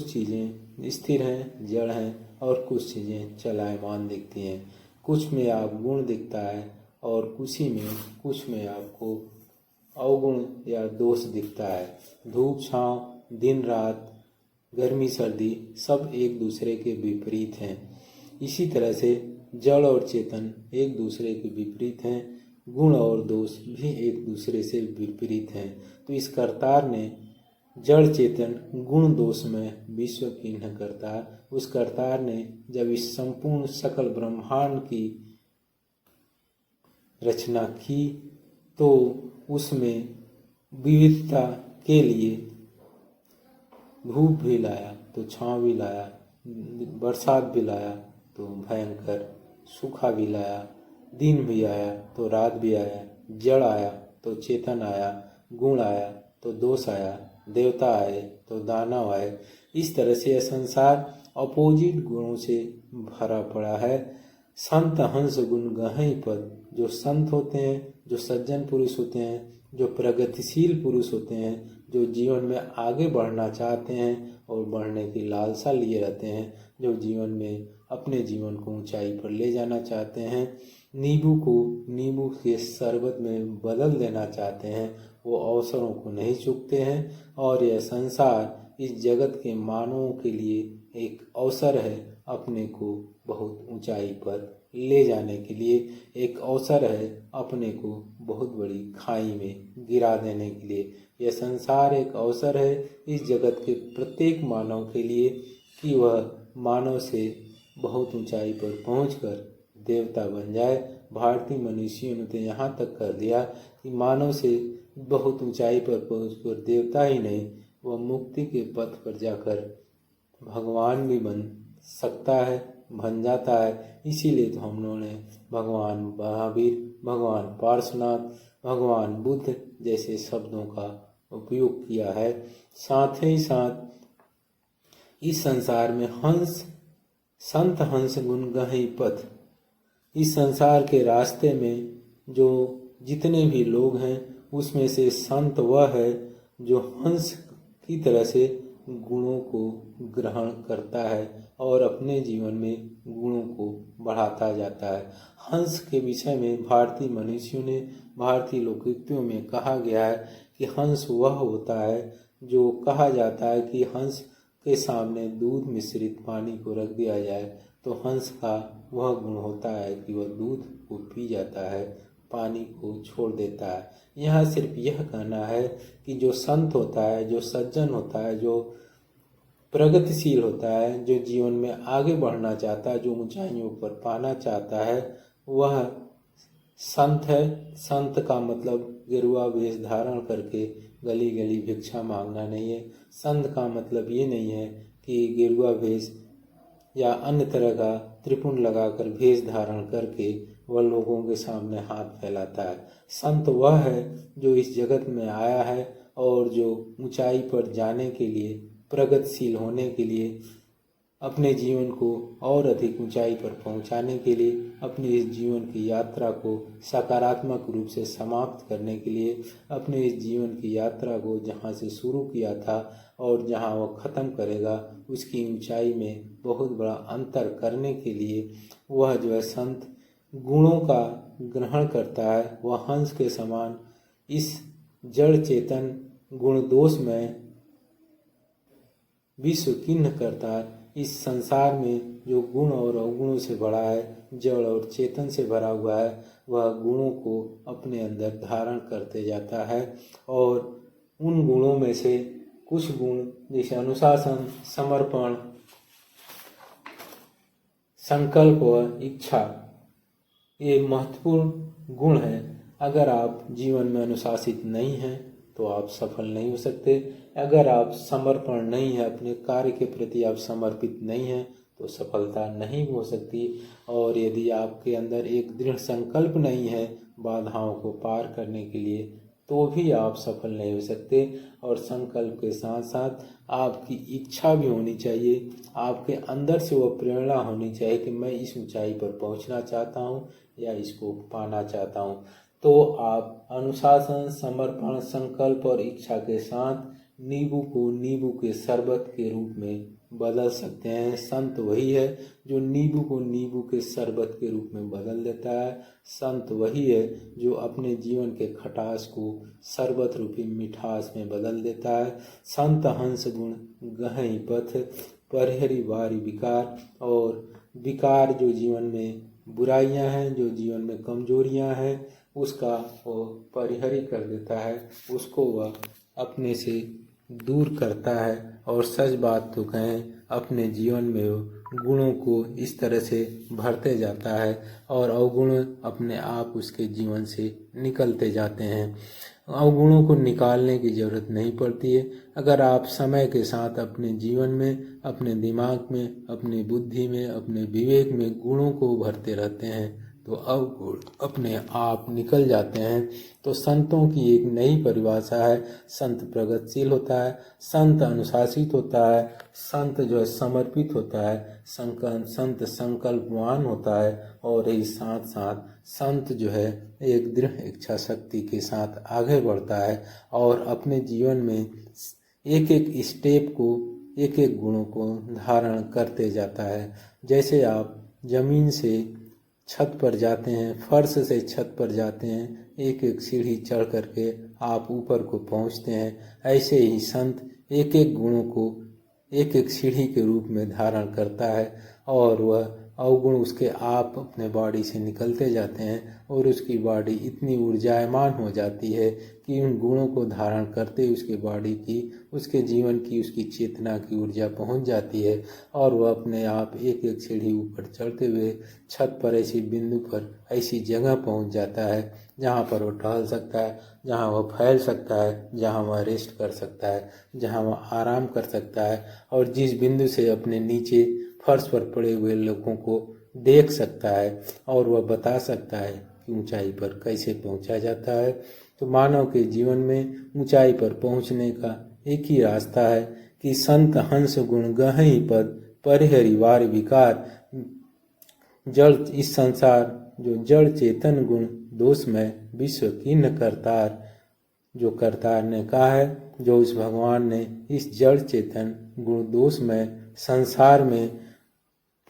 कुछ चीज़ें स्थिर हैं, जड़ हैं और कुछ चीज़ें चलायमान दिखती हैं। कुछ में आप गुण दिखता है और कुछ में आपको अवगुण या दोष दिखता है। धूप छाँव, दिन रात, गर्मी सर्दी सब एक दूसरे के विपरीत हैं। इसी तरह से जड़ और चेतन एक दूसरे के विपरीत हैं, गुण और दोष भी एक दूसरे से विपरीत हैं। तो इस करतार ने जड़ चेतन गुण दोष में विश्व कीन्ह करतार, उस करतार ने जब इस संपूर्ण सकल ब्रह्मांड की रचना की तो उसमें विविधता के लिए धूप भी लाया तो छाँव भी लाया, बरसात भी लाया तो भयंकर सूखा भी लाया, दिन भी आया तो रात भी आया, जड़ आया तो चेतन आया, गुण आया तो दोष आया, देवता आए तो दानव आए। इस तरह से यह संसार अपोजिट गुणों से भरा पड़ा है। संत हंस गुण गहई पद, जो संत होते हैं, जो सज्जन पुरुष होते हैं, जो प्रगतिशील पुरुष होते हैं, जो जीवन में आगे बढ़ना चाहते हैं और बढ़ने की लालसा लिए रहते हैं, जो जीवन में अपने जीवन को ऊंचाई पर ले जाना चाहते हैं, नींबू को नींबू के शरबत में बदल देना चाहते हैं, वो अवसरों को नहीं चूकते हैं। और यह संसार इस जगत के मानवों के लिए एक अवसर है अपने को बहुत ऊंचाई पर ले जाने के लिए, एक अवसर है अपने को बहुत बड़ी खाई में गिरा देने के लिए। यह संसार एक अवसर है इस जगत के प्रत्येक मानव के लिए कि वह मानव से बहुत ऊंचाई पर पहुंचकर देवता बन जाए। भारतीय मनीषियों ने तो यहाँ तक कर दिया कि मानव से बहुत ऊंचाई पर पहुंचकर देवता ही नहीं, वह मुक्ति के पथ पर जाकर भगवान भी बन सकता है, बन जाता है। इसीलिए तो हम लोगों ने भगवान महावीर, भगवान पार्श्वनाथ, भगवान बुद्ध जैसे शब्दों का उपयोग किया है। साथ ही साथ इस संसार में संत हंस गुण गहई पथ, इस संसार के रास्ते में जो जितने भी लोग हैं उसमें से संत वह है जो हंस की तरह से गुणों को ग्रहण करता है और अपने जीवन में गुणों को बढ़ाता जाता है। हंस के विषय में भारतीय मनीषियों ने, भारतीय लोकोक्तियों में कहा गया है कि हंस वह होता है जो कहा जाता है कि हंस के सामने दूध मिश्रित पानी को रख दिया जाए तो हंस का वह गुण होता है कि वह दूध को पी जाता है, पानी को छोड़ देता है। यहाँ सिर्फ यह कहना है कि जो संत होता है, जो सज्जन होता है, जो प्रगतिशील होता है, जो जीवन में आगे बढ़ना चाहता है, जो ऊंचाइयों पर पाना चाहता है, वह संत है। संत का मतलब गेरुआ वेश धारण करके गली गली भिक्षा मांगना नहीं है। संत का मतलब ये नहीं है कि गेरुआ वेश या अन्य तरह का त्रिपुंड लगाकर वेश धारण करके वह लोगों के सामने हाथ फैलाता है। संत वह है जो इस जगत में आया है और जो ऊंचाई पर जाने के लिए, प्रगतिशील होने के लिए, अपने जीवन को और अधिक ऊंचाई पर पहुंचाने के लिए, अपने इस जीवन की यात्रा को सकारात्मक रूप से समाप्त करने के लिए, अपने इस जीवन की यात्रा को जहां से शुरू किया था और जहां वह ख़त्म करेगा उसकी ऊंचाई में बहुत बड़ा अंतर करने के लिए वह जो है संत गुणों का ग्रहण करता है। वह हंस के समान इस जड़ चेतन गुण दोष में विश्व किन्ह करता है। इस संसार में जो गुण और अवगुणों से भरा है, जड़ और चेतन से भरा हुआ है, वह गुणों को अपने अंदर धारण करते जाता है। और उन गुणों में से कुछ गुण जैसे अनुशासन, समर्पण, संकल्प व इच्छा, ये महत्वपूर्ण गुण हैं। अगर आप जीवन में अनुशासित नहीं हैं तो आप सफल नहीं हो सकते। अगर आप समर्पण नहीं है, अपने कार्य के प्रति आप समर्पित नहीं हैं तो सफलता नहीं हो सकती। और यदि आपके अंदर एक दृढ़ संकल्प नहीं है बाधाओं को पार करने के लिए तो भी आप सफल नहीं हो सकते। और संकल्प के साथ साथ आपकी इच्छा भी होनी चाहिए, आपके अंदर से वो प्रेरणा होनी चाहिए कि मैं इस ऊंचाई पर पहुंचना चाहता हूं या इसको पाना चाहता हूं। तो आप अनुशासन, समर्पण, संकल्प और इच्छा के साथ नींबू को नींबू के शरबत के रूप में बदल सकते हैं। संत वही है जो नींबू को नींबू के शरबत के रूप में बदल देता है। संत वही है जो अपने जीवन के खटास को शरबत रूपी मिठास में बदल देता है। संत हंस गुण गहई पथ परिहरि वारि विकार, और विकार जो जीवन में बुराइयां हैं, जो जीवन में कमजोरियां हैं, उसका वो परिहरी कर देता है, उसको वह अपने से दूर करता है। और सच बात तो कहें, अपने जीवन में वो गुणों को इस तरह से भरते जाता है और अवगुण अपने आप उसके जीवन से निकलते जाते हैं। अवगुणों को निकालने की जरूरत नहीं पड़ती है। अगर आप समय के साथ अपने जीवन में, अपने दिमाग में, अपनी बुद्धि में, अपने विवेक में गुणों को भरते रहते हैं तो अवगुण अपने आप निकल जाते हैं। तो संतों की एक नई परिभाषा है, संत प्रगतिशील होता है, संत अनुशासित होता है, संत जो है समर्पित होता है, संत संकल्पवान होता है, और इस साथ साथ संत जो है एक दृढ़ इच्छा शक्ति के साथ आगे बढ़ता है और अपने जीवन में एक एक स्टेप को, एक एक गुणों को धारण करते जाता है। जैसे आप जमीन से छत पर जाते हैं, फर्श से छत पर जाते हैं, एक एक सीढ़ी चढ़ करके आप ऊपर को पहुंचते हैं, ऐसे ही संत एक एक गुणों को एक एक सीढ़ी के रूप में धारण करता है और वह अवगुण उसके आप अपने बॉडी से निकलते जाते हैं और उसकी बॉडी इतनी ऊर्जायमान हो जाती है कि उन गुणों को धारण करते उसके बॉडी की, उसके जीवन की, उसकी चेतना की ऊर्जा पहुंच जाती है और वह अपने आप एक एक सीढ़ी ऊपर चढ़ते हुए छत पर ऐसी बिंदु पर, ऐसी जगह पहुंच जाता है जहां पर वह टहल सकता है, जहां वह फैल सकता है, जहां वह रेस्ट कर सकता है, जहां वह आराम कर सकता है और जिस बिंदु से अपने नीचे फर्श पर पड़े हुए लोगों को देख सकता है और वह बता सकता है कि ऊंचाई पर कैसे पहुंचा जाता है। तो मानव के जीवन में ऊंचाई पर पहुंचने का एक ही रास्ता है कि संत हंस गुण गहई पद परिहरि वारि विकार। जड़ इस संसार जो जड़ चेतन गुण दोषमय विश्व कीर्ण करतार, जो करतार ने कहा है, जो उस भगवान ने इस जड़ चेतन गुण दोषमय संसार में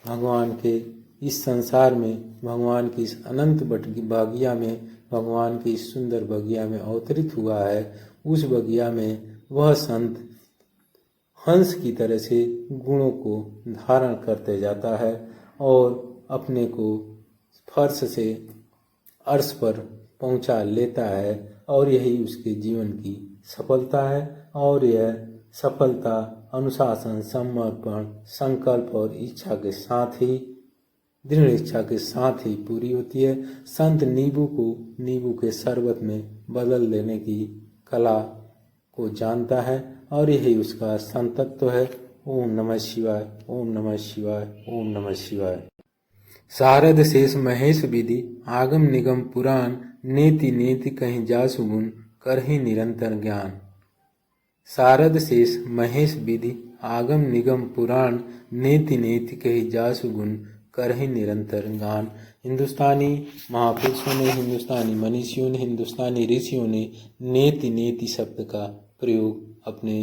भगवान के इस संसार में, भगवान की इस अनंत बगिया में, भगवान की इस सुंदर बगिया में अवतरित हुआ है, उस बगिया में वह संत हंस की तरह से गुणों को धारण करते जाता है और अपने को फर्श से अर्श पर पहुंचा लेता है और यही उसके जीवन की सफलता है। और यह सफलता अनुशासन, समर्पण, संकल्प और इच्छा के साथ ही, दृढ़ इच्छा के साथ ही पूरी होती है। संत नींबू को नींबू के शरबत में बदल देने की कला को जानता है और यही उसका संतत्व है। ओम नमः शिवाय, ओम नमः शिवाय, ओम नमः शिवाय। शारद शेष महेश विधि आगम निगम पुराण, नेति नेति कहीं जासु गुण करहि निरंतर ज्ञान। शारद शेष महेश विधि आगम निगम पुराण, नेति नेति कहीं जासु गुण करहि निरंतर गान। हिंदुस्तानी महापुरुषों ने, हिंदुस्तानी मनीषियों ने, हिंदुस्तानी ऋषियों ने नेति नेति शब्द का प्रयोग अपने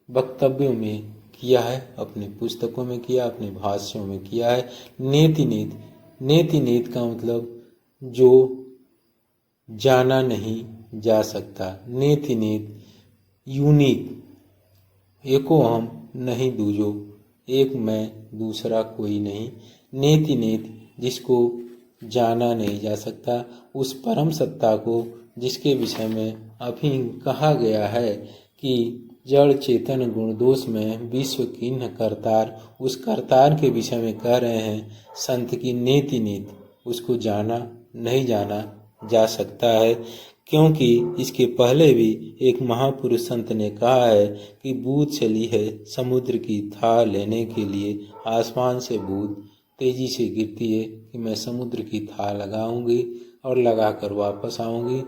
वक्तव्यों में किया है, अपनी पुस्तकों में किया, अपने भाष्यों में किया है। नेति नेति, नेति नेति का मतलब जो जाना नहीं जा सकता। नेति नेति यूनिक, एको हम नहीं दूजो, एक मैं दूसरा कोई नहीं। नेति नेति जिसको जाना नहीं जा सकता, उस परम सत्ता को जिसके विषय में अभी कहा गया है कि जड़ चेतन गुण दोष में विश्व कीन्ह करतार, उस करतार के विषय में कह रहे हैं संत की नेति नेति, उसको जाना नहीं जाना जा सकता है। क्योंकि इसके पहले भी एक महापुरुष संत ने कहा है कि बूंद चली है समुद्र की था लेने के लिए, आसमान से बूंद तेजी से गिरती है कि मैं समुद्र की था लगाऊंगी और लगाकर वापस आऊंगी।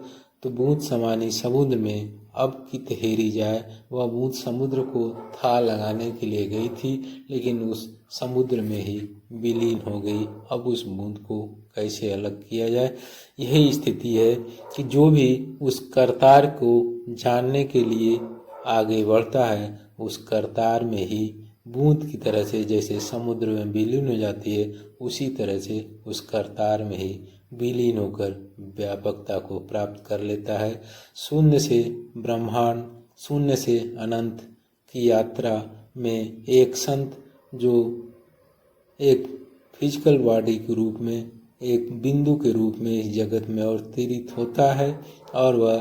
तो बूंद समानी समुद्र में अब की तहेरी जाए, वह बूंद समुद्र को था लगाने के लिए गई थी लेकिन उस समुद्र में ही विलीन हो गई। अब उस बूंद को कैसे अलग किया जाए, यही स्थिति है कि जो भी उस करतार को जानने के लिए आगे बढ़ता है, उस करतार में ही बूंद की तरह से जैसे समुद्र में विलीन हो जाती है, उसी तरह से उस करतार में ही विलीन होकर व्यापकता को प्राप्त कर लेता है। शून्य से ब्रह्मांड, शून्य से अनंत की यात्रा में एक संत जो एक फिजिकल बॉडी के रूप में, एक बिंदु के रूप में इस जगत में अवतरित होता है और वह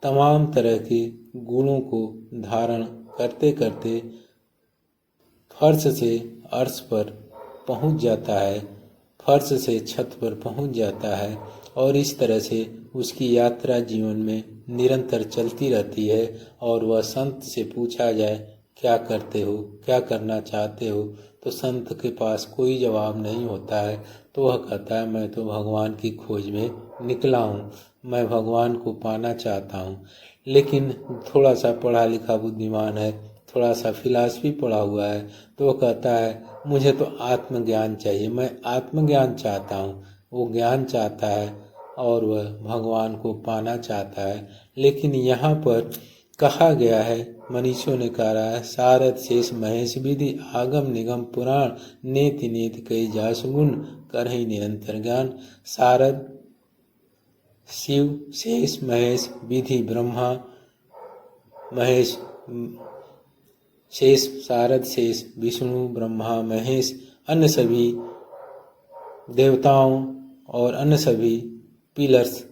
तमाम तरह के गुणों को धारण करते करते फर्श से अर्श पर पहुंच जाता है, फर्श से छत पर पहुंच जाता है और इस तरह से उसकी यात्रा जीवन में निरंतर चलती रहती है। और वह संत से पूछा जाए क्या करते हो, क्या करना चाहते हो, तो संत के पास कोई जवाब नहीं होता है। तो वह कहता है मैं तो भगवान की खोज में निकला हूँ, मैं भगवान को पाना चाहता हूँ। लेकिन थोड़ा सा पढ़ा लिखा बुद्धिमान है, थोड़ा सा फिलॉसफी पढ़ा हुआ है, तो वो कहता है मुझे तो आत्मज्ञान चाहिए, मैं आत्मज्ञान चाहता हूँ। वो ज्ञान चाहता है और वह भगवान को पाना चाहता है। लेकिन यहाँ पर कहा गया है, मनीषियों ने कहा है, सारद शेष महेश विधि आगम निगम पुराण नेति नेति कई जासु गुण करहि निरंतर ज्ञान। सारद शिव, शेष महेश, विधि ब्रह्मा, महेश शेष, सारद शेष विष्णु ब्रह्मा महेश, अन्य सभी देवताओं और अन्य सभी पिलर्स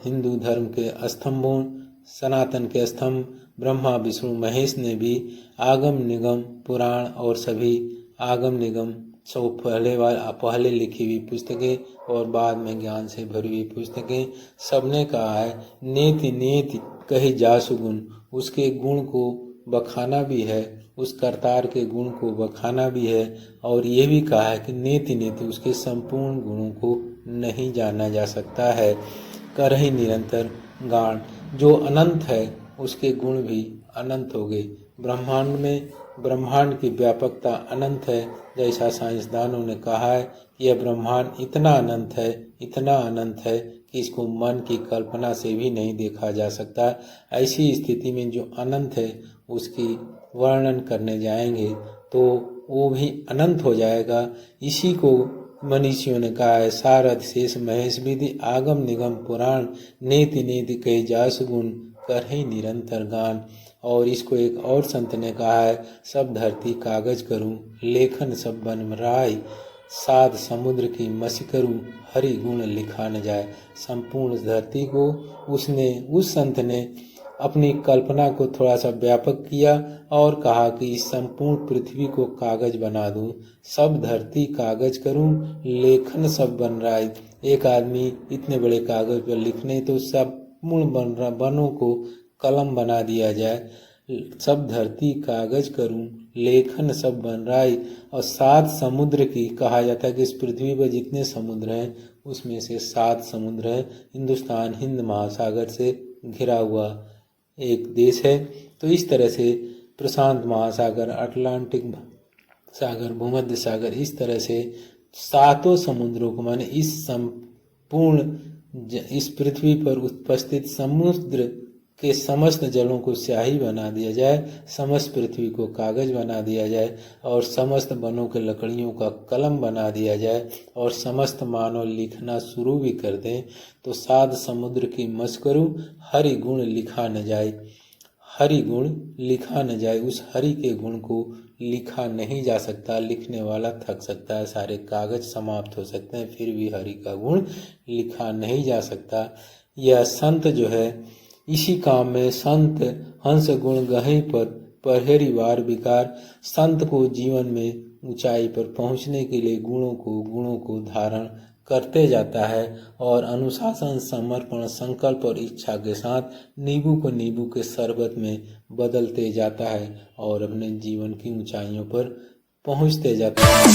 हिंदू धर्म के स्तंभों, सनातन के स्तंभ ब्रह्मा विष्णु महेश ने भी आगम निगम पुराण और सभी आगम निगम सब पहले लिखी हुई पुस्तकें और बाद में ज्ञान से भरी हुई पुस्तकें, सबने कहा है नेति नेति कही जासु गुण, उसके गुण को बखाना भी है, उस करतार के गुण को बखाना भी है। और ये भी कहा है कि नेति नेति उसके संपूर्ण गुणों को नहीं जाना जा सकता है। करहि निरंतर गान, जो अनंत है उसके गुण भी अनंत हो गए। ब्रह्मांड में ब्रह्मांड की व्यापकता अनंत है, जैसा साइंसदानों ने कहा है कि यह ब्रह्मांड इतना अनंत है, इतना अनंत है कि इसको मन की कल्पना से भी नहीं देखा जा सकता। ऐसी स्थिति में जो अनंत है उसकी वर्णन करने जाएंगे तो वो भी अनंत हो जाएगा। इसी को मनीषियों ने कहा है, सारद शेष महेश विधि आगम निगम पुराण नेति नेति कही जासु गुण करहि निरंतर गान। और इसको एक और संत ने कहा है, सब धरती कागज करूं लेखन सब बन राय, साध समुद्र की मसी करूं हरि गुण लिखा न जाए। संपूर्ण धरती को उसने, उस संत ने अपनी कल्पना को थोड़ा सा व्यापक किया और कहा कि इस संपूर्ण पृथ्वी को कागज बना दूं, सब धरती कागज करूं लेखन सब बन राय। एक आदमी इतने बड़े कागज पर लिखने तो सब पूर्ण बनों को कलम बना दिया जाए। सब धरती कागज करूं लेखन सब बन राय। और 7 समुद्र की कहा जाता है कि इस पृथ्वी पर जितने समुद्र हैं उसमें से 7 समुद्र हैं। हिंदुस्तान हिंद महासागर से घिरा हुआ एक देश है। तो इस तरह से प्रशांत महासागर, अटलांटिक सागर, भूमध्य सागर, इस तरह से 7 समुद्रों को, माने इस संपूर्ण इस पृथ्वी पर उपस्थित समुद्र के समस्त जलों को स्याही बना दिया जाए, समस्त पृथ्वी को कागज बना दिया जाए और समस्त वनों के लकड़ियों का कलम बना दिया जाए और समस्त मानव लिखना शुरू भी कर दें तो 7 समुद्र की मस करूं हरि गुण लिखा न जाए। हरि गुण लिखा न जाए, उस हरि के गुण को लिखा नहीं जा सकता। लिखने वाला थक सकता है, सारे कागज समाप्त हो सकते हैं, फिर भी हरि का गुण लिखा नहीं जा सकता। यह संत जो है इसी काम में, संत हंस गुण गहे पद परहेरी वार विकार। संत को जीवन में ऊंचाई पर पहुंचने के लिए गुणों को धारण करते जाता है और अनुशासन, समर्पण, संकल्प और इच्छा के साथ नींबू को नींबू के शरबत में बदलते जाता है और अपने जीवन की ऊंचाइयों पर पहुंचते जाता है।